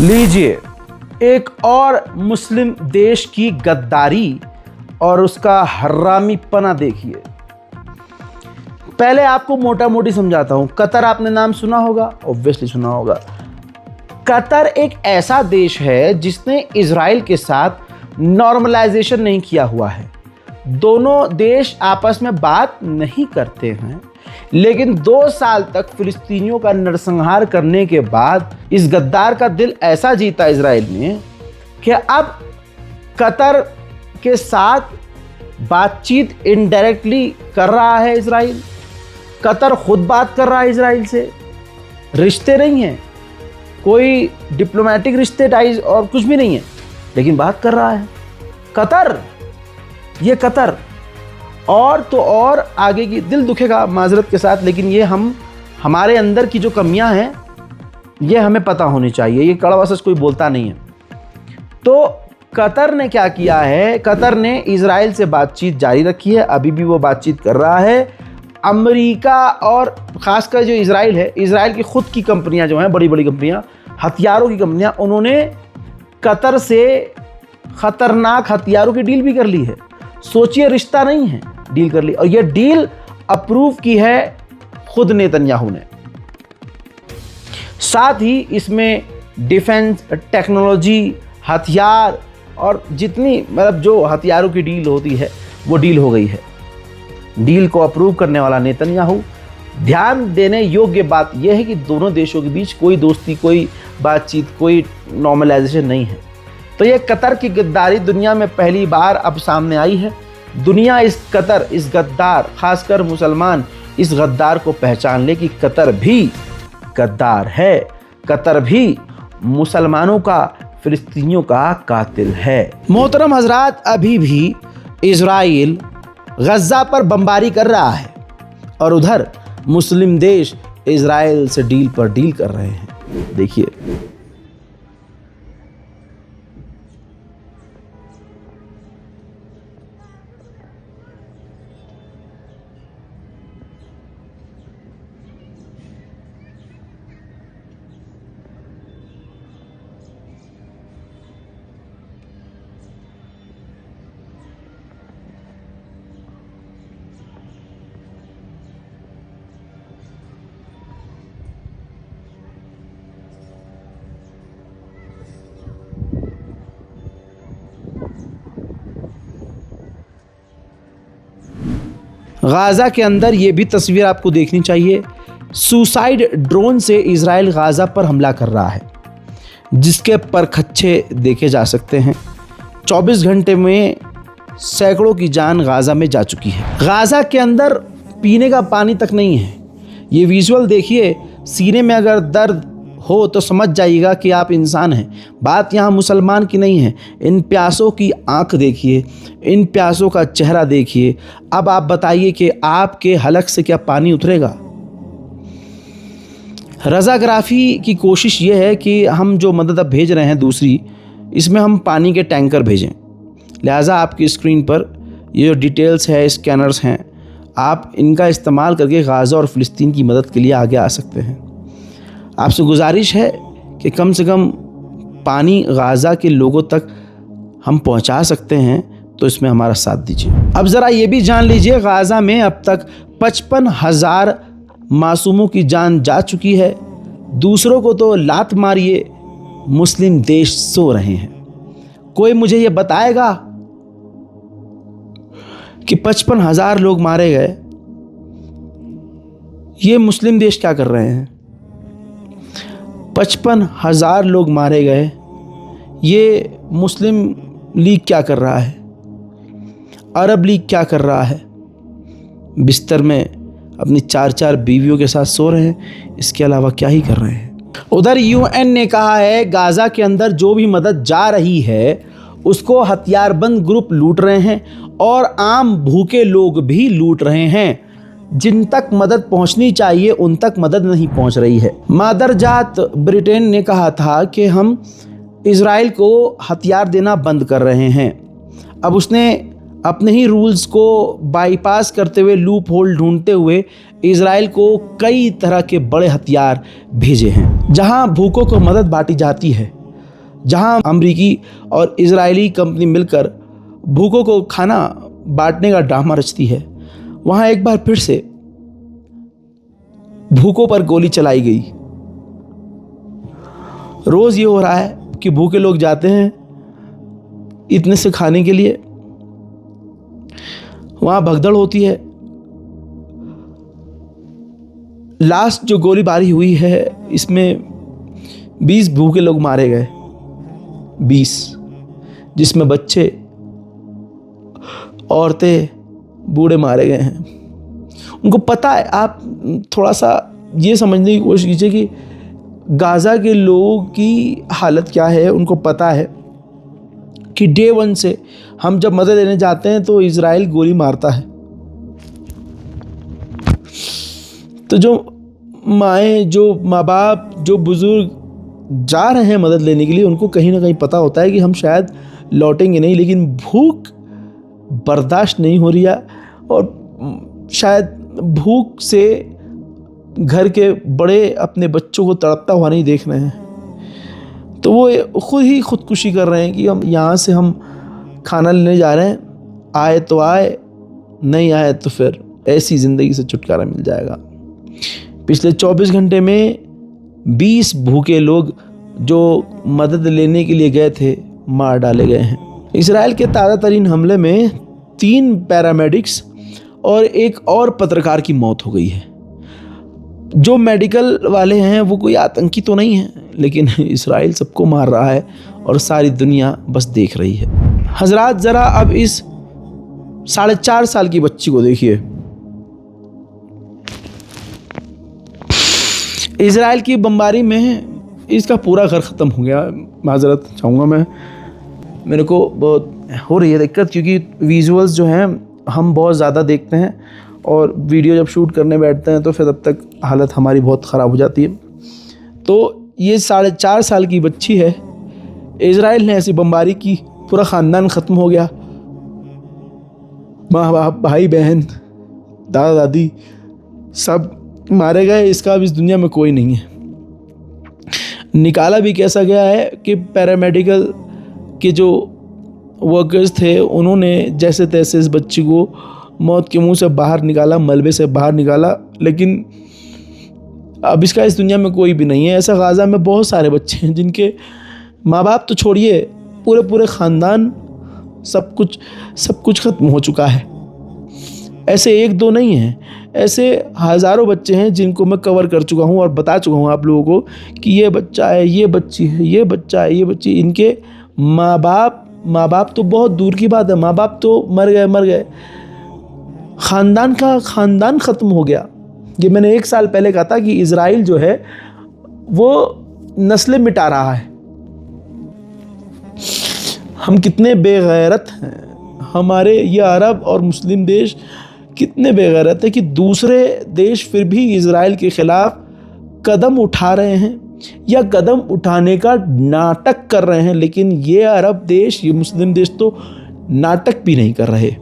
लीजिए एक और मुस्लिम देश की गद्दारी और उसका हरामीपना देखिए। पहले आपको मोटा मोटी समझाता हूं। कतर आपने नाम सुना होगा, ऑब्वियसली सुना होगा। कतर एक ऐसा देश है जिसने इजराइल के साथ नॉर्मलाइजेशन नहीं किया हुआ है। दोनों देश आपस में बात नहीं करते हैं, लेकिन 2 साल तक फिलिस्तीनियों का नरसंहार करने के बाद इस गद्दार का दिल ऐसा जीता इजराइल ने कि अब कतर के साथ बातचीत इनडायरेक्टली कर रहा है इजराइल। कतर खुद बात कर रहा है इजराइल से। रिश्ते नहीं हैं, कोई डिप्लोमेटिक रिश्ते टाइज और कुछ भी नहीं है, लेकिन बात कर रहा है कतर। ये कतर और तो और आगे की दिल दुखेगा माजरत के साथ, लेकिन ये हमारे अंदर की जो कमियां हैं ये हमें पता होनी चाहिए। ये कड़वा सच कोई बोलता नहीं है। तो कतर ने क्या किया है, कतर ने इजराइल से बातचीत जारी रखी है, अभी भी वो बातचीत कर रहा है। अमेरिका और ख़ासकर जो इजराइल है, इजराइल की खुद की कंपनियां जो हैं, बड़ी बड़ी कंपनियां, हथियारों की कंपनियां, उन्होंने कतर से ख़तरनाक हथियारों की डील भी कर ली है। सोचिए, रिश्ता नहीं है, डील कर ली। और ये डील अप्रूव की है खुद नेतन्याहू ने। साथ ही इसमें डिफेंस टेक्नोलॉजी, हथियार और जितनी मतलब जो हथियारों की डील होती है वो डील हो गई है। डील को अप्रूव करने वाला नेतन्याहू। ध्यान देने योग्य बात यह है कि दोनों देशों के बीच कोई दोस्ती, कोई बातचीत, कोई नॉर्मलाइजेशन नहीं है। तो ये कतर की गद्दारी दुनिया में पहली बार अब सामने आई है। दुनिया इस कतर, इस गद्दार, खासकर मुसलमान इस गद्दार को पहचान ले कि कतर भी गद्दार है, कतर भी मुसलमानों का, फिलिस्तीनियों का कातिल है। मोहतरम हजरात, अभी भी इजराइल गज़ा पर बमबारी कर रहा है और उधर मुस्लिम देश इजराइल से डील पर डील कर रहे हैं। देखिए, गाज़ा के अंदर ये भी तस्वीर आपको देखनी चाहिए। सुसाइड ड्रोन से इजराइल गाज़ा पर हमला कर रहा है, जिसके परखच्चे देखे जा सकते हैं। 24 घंटे में सैकड़ों की जान गाज़ा में जा चुकी है। गाज़ा के अंदर पीने का पानी तक नहीं है। ये विजुअल देखिए, सीने में अगर दर्द हो तो समझ जाइएगा कि आप इंसान हैं। बात यहाँ मुसलमान की नहीं है। इन प्यासों की आंख देखिए, इन प्यासों का चेहरा देखिए। अब आप बताइए कि आपके हलक से क्या पानी उतरेगा? रज़ाग्राफ़ी की कोशिश ये है कि हम जो मदद अब भेज रहे हैं दूसरी, इसमें हम पानी के टैंकर भेजें। लिहाजा आपकी स्क्रीन पर ये जो डिटेल्स है, स्कैनर्स हैं, आप इनका इस्तेमाल करके गाज़ा और फ़िलिस्तीन की मदद के लिए आगे आ सकते हैं। आपसे गुजारिश है कि कम से कम पानी गाज़ा के लोगों तक हम पहुंचा सकते हैं, तो इसमें हमारा साथ दीजिए। अब ज़रा ये भी जान लीजिए, गाज़ा में अब तक 55,000 मासूमों की जान जा चुकी है। दूसरों को तो लात मारिए, मुस्लिम देश सो रहे हैं। कोई मुझे ये बताएगा कि 55,000 लोग मारे गए, ये मुस्लिम देश क्या कर रहे हैं? 55,000 लोग मारे गए, ये मुस्लिम लीग क्या कर रहा है? अरब लीग क्या कर रहा है? बिस्तर में अपनी 4-4 बीवियों के साथ सो रहे हैं, इसके अलावा क्या ही कर रहे हैं? उधर यूएन ने कहा है गाज़ा के अंदर जो भी मदद जा रही है उसको हथियारबंद ग्रुप लूट रहे हैं और आम भूखे लोग भी लूट रहे हैं। जिन तक मदद पहुंचनी चाहिए उन तक मदद नहीं पहुंच रही है। मादरजात ब्रिटेन ने कहा था कि हम इजराइल को हथियार देना बंद कर रहे हैं। अब उसने अपने ही रूल्स को बाईपास करते हुए, लूप होल ढूंढते हुए इजराइल को कई तरह के बड़े हथियार भेजे हैं। जहां भूखों को मदद बांटी जाती है जहां अमरीकी और इजरायली कंपनी मिलकर भूखों को खाना बांटने का ड्रामा रचती है, वहां एक बार फिर से भूखों पर गोली चलाई गई। रोज ये हो रहा है कि भूखे लोग जाते हैं इतने से खाने के लिए, वहां भगदड़ होती है। लास्ट जो गोलीबारी हुई है इसमें 20 भूखे लोग मारे गए, 20, जिसमें बच्चे, औरतें, बूढ़े मारे गए हैं। उनको पता है, आप थोड़ा सा ये समझने की कोशिश कीजिए कि गाज़ा के लोगों की हालत क्या है। उनको पता है कि डे 1 से हम जब मदद लेने जाते हैं तो इजराइल गोली मारता है। तो जो माएँ, जो माँ बाप, जो बुज़ुर्ग जा रहे हैं मदद लेने के लिए, उनको कहीं ना कहीं पता होता है कि हम शायद लौटेंगे नहीं, लेकिन भूख बर्दाश्त नहीं हो रही है और शायद भूख से घर के बड़े अपने बच्चों को तड़पता हुआ नहीं देख रहे हैं। तो वो खुद ही खुदकुशी कर रहे हैं कि हम यहाँ से हम खाना लेने जा रहे हैं, आए तो आए, नहीं आए तो फिर ऐसी ज़िंदगी से छुटकारा मिल जाएगा। पिछले 24 घंटे में 20 भूखे लोग जो मदद लेने के लिए गए थे मार डाले गए हैं। इजराइल के ताज़ा तरीन हमले में 3 पैरामेडिक्स और एक और पत्रकार की मौत हो गई है। जो मेडिकल वाले हैं वो कोई आतंकी तो नहीं है, लेकिन इजराइल सबको मार रहा है और सारी दुनिया बस देख रही है। हजरात, ज़रा अब इस 4.5 साल की बच्ची को देखिए। इजराइल की बमबारी में इसका पूरा घर ख़त्म हो गया। माजरत चाहूँगा मैं, मेरे को बहुत हो रही है दिक्कत, क्योंकि विजुअल्स जो हैं हम बहुत ज़्यादा देखते हैं और वीडियो जब शूट करने बैठते हैं तो फिर तब तक हालत हमारी बहुत ख़राब हो जाती है। तो ये 4.5 साल की बच्ची है, इजराइल ने ऐसी बमबारी की, पूरा ख़ानदान ख़त्म हो गया। माँ बाप, भाई बहन, दादा दादी सब मारे गए। इसका अब इस दुनिया में कोई नहीं है। निकाला भी कैसा गया है कि पैरामेडिकल के जो वर्कर्स थे उन्होंने जैसे तैसे इस बच्ची को मौत के मुंह से बाहर निकाला, मलबे से बाहर निकाला, लेकिन अब इसका इस दुनिया में कोई भी नहीं है। ऐसा गाज़ा में बहुत सारे बच्चे हैं जिनके माँ बाप तो छोड़िए, पूरे ख़ानदान, सब कुछ ख़त्म हो चुका है। ऐसे 1-2 नहीं हैं, ऐसे हज़ारों बच्चे हैं जिनको मैं कवर कर चुका हूँ और बता चुका हूँ आप लोगों को कि ये बच्चा है, ये बच्ची है, ये बच्चा है, ये बच्ची। इनके माँ बाप तो बहुत दूर की बात है, माँ बाप तो मर गए, ख़ानदान ख़त्म हो गया। ये मैंने 1 साल पहले कहा था कि इजराइल जो है वो नस्लें मिटा रहा है। हम कितने बेगैरत हैं, हमारे ये अरब और मुस्लिम देश कितने बेगैरत है कि दूसरे देश फिर भी इजराइल के ख़िलाफ़ कदम उठा रहे हैं या कदम उठाने का नाटक कर रहे हैं। लेकिन ये अरब देश, ये मुस्लिम देश तो नाटक भी नहीं कर रहे,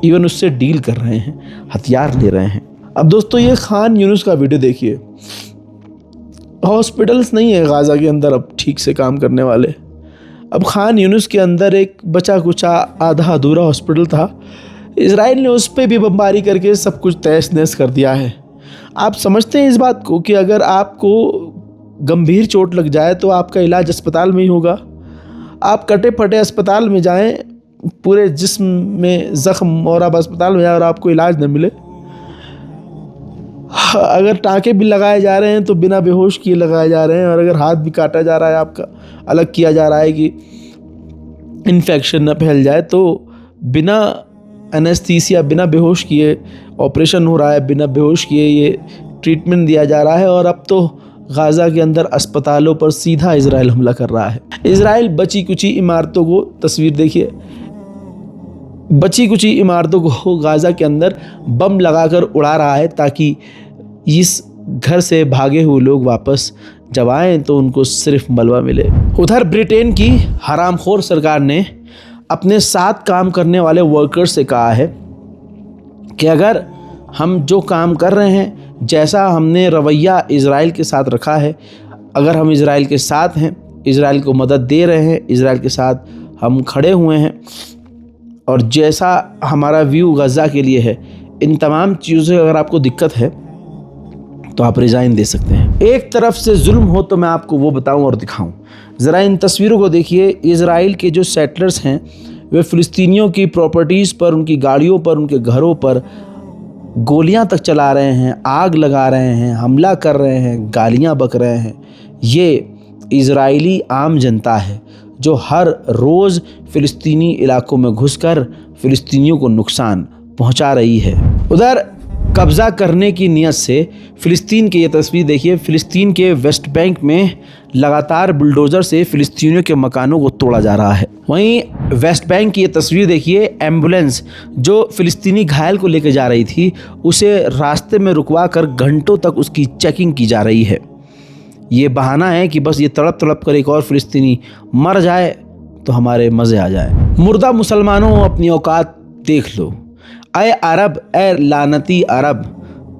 इवन उससे डील कर रहे हैं, हथियार ले रहे हैं। अब दोस्तों, ये खान यूनुस का वीडियो देखिए। हॉस्पिटल्स नहीं है गाज़ा के अंदर अब ठीक से काम करने वाले। अब खान यूनुस के अंदर एक बचा कुचा आधा अधूरा हॉस्पिटल था, इजराइल ने उस पर भी बमबारी करके सब कुछ तहस नहस कर दिया है। आप समझते हैं इस बात को कि अगर आपको गंभीर चोट लग जाए तो आपका इलाज अस्पताल में ही होगा। आप कटे फटे अस्पताल में जाएं, पूरे जिस्म में ज़ख्म और आप अस्पताल में जाएं और आपको इलाज न मिले। अगर टाँके भी लगाए जा रहे हैं तो बिना बेहोश किए लगाए जा रहे हैं, और अगर हाथ भी काटा जा रहा है, आपका अलग किया जा रहा है कि इन्फेक्शन न फैल जाए, तो बिना एनेस्थीसिया, बिना बेहोश किए ऑपरेशन हो रहा है, बिना बेहोश किए ये ट्रीटमेंट दिया जा रहा है। और अब तो गाज़ा के अंदर अस्पतालों पर सीधा इजराइल हमला कर रहा है। इजराइल बची कुची इमारतों को, तस्वीर देखिए, बची कुची इमारतों को गाज़ा के अंदर बम लगाकर उड़ा रहा है ताकि इस घर से भागे हुए लोग वापस जब आएँ तो उनको सिर्फ मलबा मिले। उधर ब्रिटेन की हरामखोर सरकार ने अपने साथ काम करने वाले वर्कर्स से कहा है कि अगर हम जो काम कर रहे हैं, जैसा हमने रवैया इजराइल के साथ रखा है, अगर हम इजराइल के साथ हैं इजराइल को मदद दे रहे हैं, इजराइल के साथ हम खड़े हुए हैं, और जैसा हमारा व्यू गज़ा के लिए है, इन तमाम चीज़ों से अगर आपको दिक्कत है तो आप रिज़ाइन दे सकते हैं। एक तरफ से जुल्म हो तो मैं आपको वो बताऊं और दिखाऊं। ज़रा इन तस्वीरों को देखिए। इजराइल के जो सेटलर्स हैं वे फ़िलिस्तीनियों की प्रॉपर्टीज़ पर, उनकी गाड़ियों पर, उनके घरों पर गोलियां तक चला रहे हैं, आग लगा रहे हैं, हमला कर रहे हैं, गालियां बक रहे हैं। ये इजरायली आम जनता है जो हर रोज़ फ़िलिस्तीनी इलाकों में घुसकर फ़िलिस्तीनियों को नुकसान पहुंचा रही है। उधर कब्ज़ा करने की नीयत से फ़िलिस्तीन की ये तस्वीर देखिए। फ़िलिस्तीन के वेस्ट बैंक में लगातार बुलडोज़र से फ़िलिस्तीनियों के मकानों को तोड़ा जा रहा है। वहीं वेस्ट बैंक की ये तस्वीर देखिए। एम्बुलेंस जो फ़िलिस्तीनी घायल को लेकर जा रही थी, उसे रास्ते में रुकवा कर घंटों तक उसकी चेकिंग की जा रही है। ये बहाना है कि बस ये तड़प तड़प कर एक और फ़िलिस्तीनी मर जाए तो हमारे मज़े आ जाए। मुर्दा मुसलमानों, अपनी औकात देख लो। ऐ अरब, ऐ लानती अरब,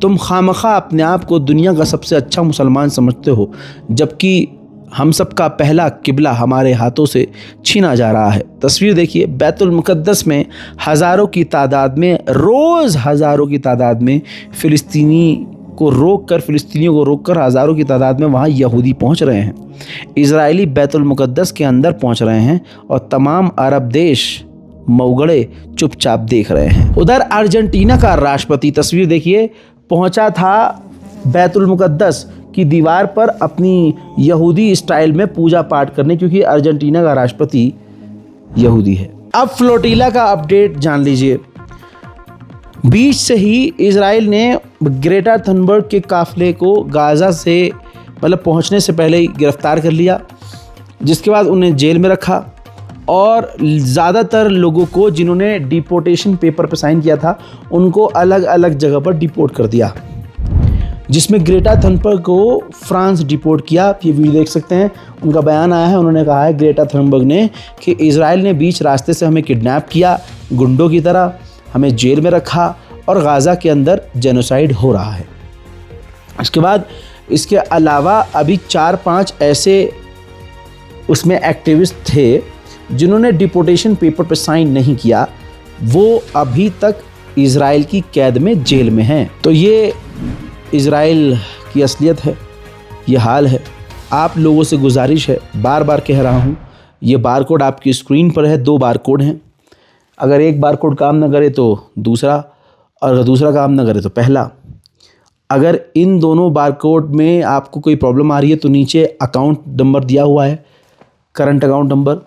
तुम खामखा अपने आप को दुनिया का सबसे अच्छा मुसलमान समझते हो, जबकि हम सब का पहला किबला हमारे हाथों से छीना जा रहा है। तस्वीर देखिए। बैतुल मुक़द्दस में हज़ारों की तादाद में, रोज़ हज़ारों की तादाद में फ़िलिस्तीनियों को रोक कर हज़ारों की तादाद में वहाँ यहूदी पहुँच रहे हैं। इजरायली बैतुल मुक़द्दस के अंदर पहुँच रहे हैं और तमाम अरब देश मौगड़े चुपचाप देख रहे हैं। उधर अर्जेंटीना का राष्ट्रपति, तस्वीर देखिए, पहुंचा था बैतुल मुक़द्दस की दीवार पर अपनी यहूदी स्टाइल में पूजा पाठ करने, क्योंकि अर्जेंटीना का राष्ट्रपति यहूदी है। अब फ्लोटिला का अपडेट जान लीजिए। बीच से ही इजराइल ने ग्रेटा थनबर्ग के काफिले को गाज़ा से पहुंचने से पहले ही गिरफ्तार कर लिया, जिसके बाद उन्हें जेल में रखा और ज़्यादातर लोगों को जिन्होंने डिपोर्टेशन पेपर पर साइन किया था उनको अलग अलग जगह पर डिपोर्ट कर दिया, जिसमें ग्रेटा थनबर्ग को फ्रांस डिपोर्ट किया। आप ये वीडियो देख सकते हैं, उनका बयान आया है। उन्होंने कहा है ग्रेटा थनबर्ग ने कि इजराइल ने बीच रास्ते से हमें किडनैप किया, गुंडों की तरह हमें जेल में रखा और गाज़ा के अंदर जेनोसाइड हो रहा है। इसके बाद इसके अलावा अभी 4-5 ऐसे उसमें एक्टिविस्ट थे जिन्होंने डिपोर्टेशन पेपर पर साइन नहीं किया, वो अभी तक इजराइल की कैद में जेल में हैं। तो ये इजराइल की असलियत है, ये हाल है। आप लोगों से गुजारिश है, बार बार कह रहा हूँ, ये बारकोड आपकी स्क्रीन पर है। 2 बारकोड हैं। अगर एक बारकोड काम न करे तो दूसरा, और अगर दूसरा काम न करे तो पहला। अगर इन दोनों बारकोड में आपको कोई प्रॉब्लम आ रही है तो नीचे अकाउंट नंबर दिया हुआ है, करंट अकाउंट नंबर,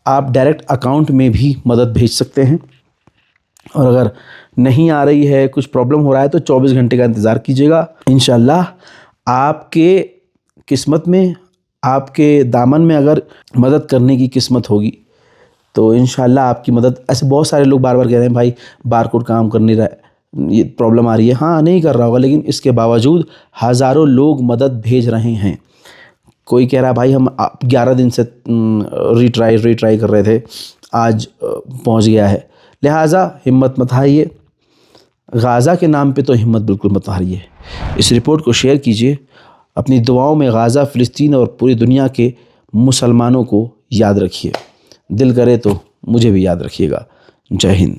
आप डायरेक्ट अकाउंट में भी मदद भेज सकते हैं। और अगर नहीं आ रही है, कुछ प्रॉब्लम हो रहा है, तो 24 घंटे का इंतज़ार कीजिएगा। इंशाल्लाह आपके किस्मत में, आपके दामन में अगर मदद करने की किस्मत होगी तो इंशाल्लाह आपकी मदद। ऐसे बहुत सारे लोग बार बार कह रहे हैं भाई बारकोड काम कर नहीं रहा है, ये प्रॉब्लम आ रही है। हाँ, नहीं कर रहा होगा, लेकिन इसके बावजूद हज़ारों लोग मदद भेज रहे हैं। कोई कह रहा है भाई हम 11 दिन से रीट्राई कर रहे थे, आज पहुंच गया है। लिहाजा हिम्मत मत हारिए, गाज़ा के नाम पे तो हिम्मत बिल्कुल मत हारिए। इस रिपोर्ट को शेयर कीजिए। अपनी दुआओं में गाज़ा, फ़िलिस्तीन और पूरी दुनिया के मुसलमानों को याद रखिए। दिल करे तो मुझे भी याद रखिएगा। जय हिंद।